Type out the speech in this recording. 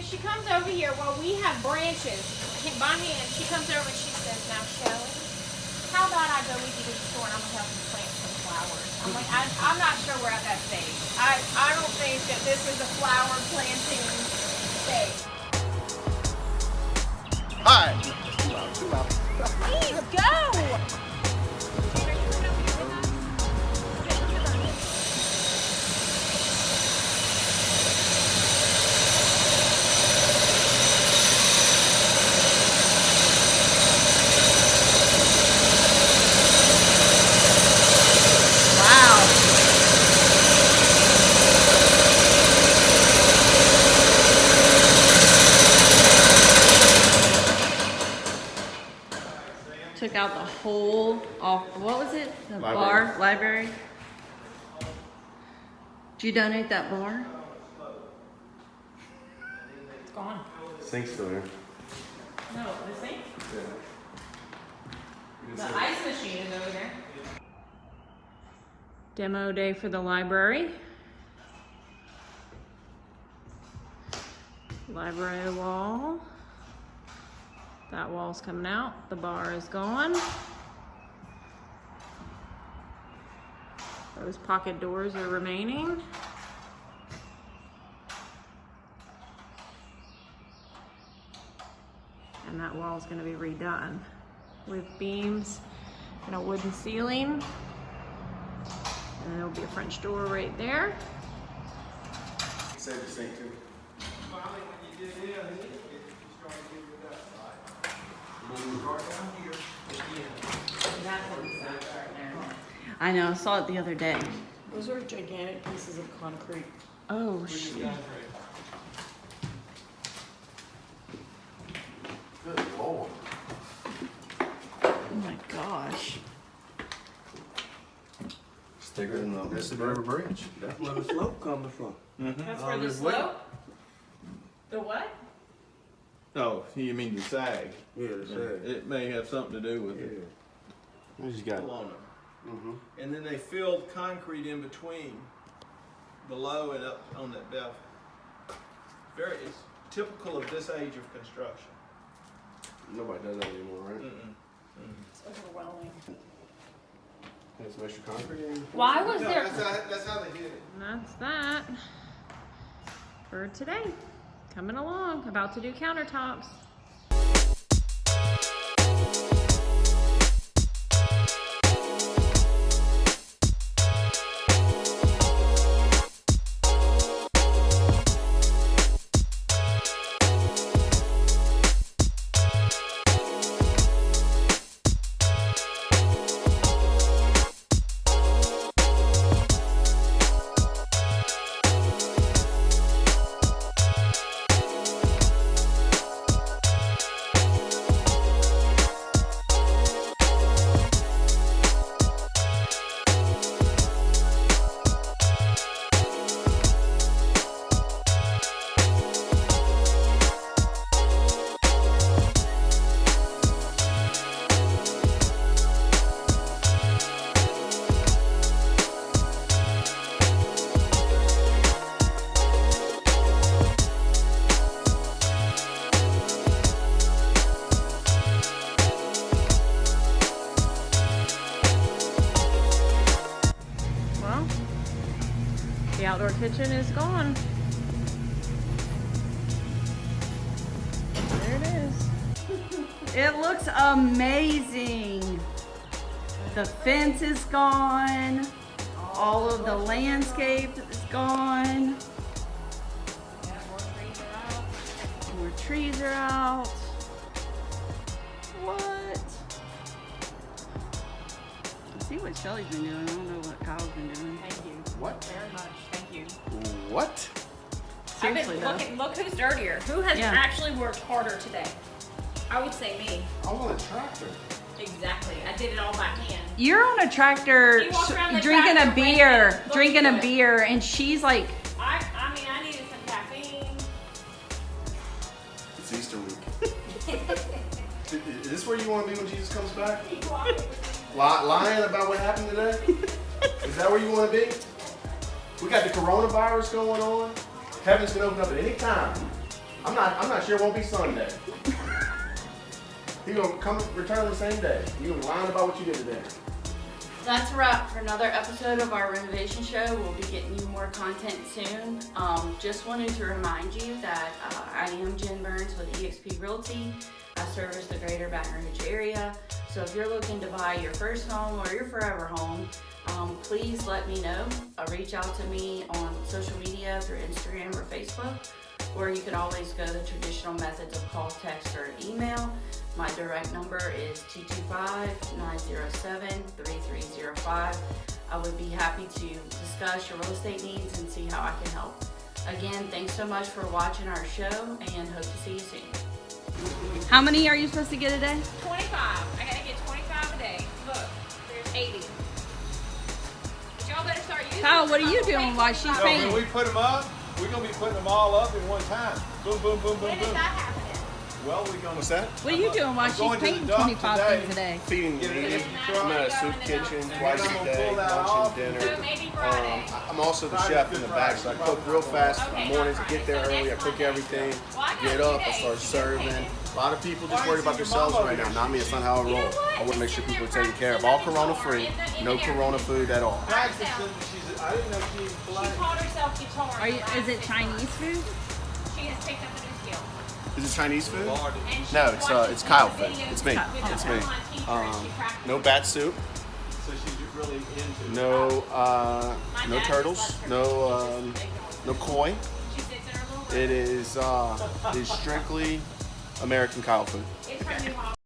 she comes over here while we have branches by hand. She comes over and she says, "Now, Shelley, how about I go with you to the store and I'm gonna help you plant some flowers?" I'm like, I'm not sure we're at that stage. I don't think that this is a flower planting stage. Hi. Too loud. Please go. Took out the whole off, what was it? The library. Did you donate that bar? It's gone. Sink's still here. No, the sink? Yeah. The ice machine is over there. Demo day for the library. Library wall. That wall's coming out. The bar is gone. Those pocket doors are remaining. And that wall is going to be redone with beams and a wooden ceiling. And there'll be a French door right there. Save the sink too. I know, I saw it the other day. Those are gigantic pieces of concrete. Oh, shit. Good Lord. Oh my gosh. It's bigger than the Mississippi River Bridge. That's where the slope coming from. That's All where the this weight. slope? The what? Oh, you mean the sag? Yeah, the sag. It may have something to do with Yeah. it. You just got it. Along it. Mm-hmm. And then they filled concrete in between below and up on that depth. It's typical of this age of construction. Nobody does that anymore, right? It's overwhelming. Have some extra concrete in. Why was there? That's how they did it. And that's that for today. Coming along, about to do countertops. The outdoor kitchen is gone. There it is. It looks amazing. The fence is gone. All of the landscape is gone. Yeah, more trees are out. More trees are out. What? Let's see what Shelly's been doing. I don't know what Kyle's been doing. Thank you What? very much. Thank you. What? Seriously though. Look who's dirtier. Who has Yeah. actually worked harder today? I would say me. I want a tractor. Exactly. I did it all by hand. You're on a tractor He walked around the drinking a tractor beer, wasting- drinking looking a good. beer, and she's like, I mean, I needed some caffeine. It's Easter week. Is this where you want to be when Jesus comes back? Lying about what happened today? Is that where you want to be? We got the coronavirus going on. Heaven's gonna open up at any time. I'm not sure it won't be Sunday. He gonna come return the same day. You gonna be lying about what you did today. That's a wrap for another episode of our renovation show. We'll be getting you more content soon. Just wanted to remind you that I am Jen Burns with eXp Realty. I service the greater Baton Rouge area. So if you're looking to buy your first home or your forever home, please let me know. Reach out to me on social media through Instagram or Facebook, or you can always go the traditional methods of call, text, or email. My direct number is 225-907-3305. I would be happy to discuss your real estate needs and see how I can help. Again, thanks so much for watching our show and hope to see you soon. How many are you supposed to get a day? 25. I gotta get 25 a day. Look, there's 80. But y'all better start using Kyle, them. what are you doing while she's So painting? when we put them up, we're gonna be putting them all up in one time. Boom, boom, boom, boom, When is boom. that happening? Well, we're gonna. What's that? What are you doing while I'm she's going to the painting dump 25 today. things a day? Feeding Get me. it. I'm at a soup kitchen twice a day, lunch and dinner. So maybe Friday. I'm also the chef in the back, so I cook real fast in the mornings. I get there early, I cook everything, get up, I start serving. A lot of people just worried about themselves right now. Not me, it's not how I roll. I want to make sure people are taken care of. All Corona free, no Corona food at all. Practicing. I didn't know she was She blind. taught herself guitar. Is it Chinese food? She has picked up a new skill. Is it Chinese food? Lord. And she No, watches it's Kyle videos food. It's me. with It's the me. online teacher and she practices. No bat soup, So she's really into it. no turtles, no koi. She sits in her little room. It is strictly American Kyle food. It's her new hobby.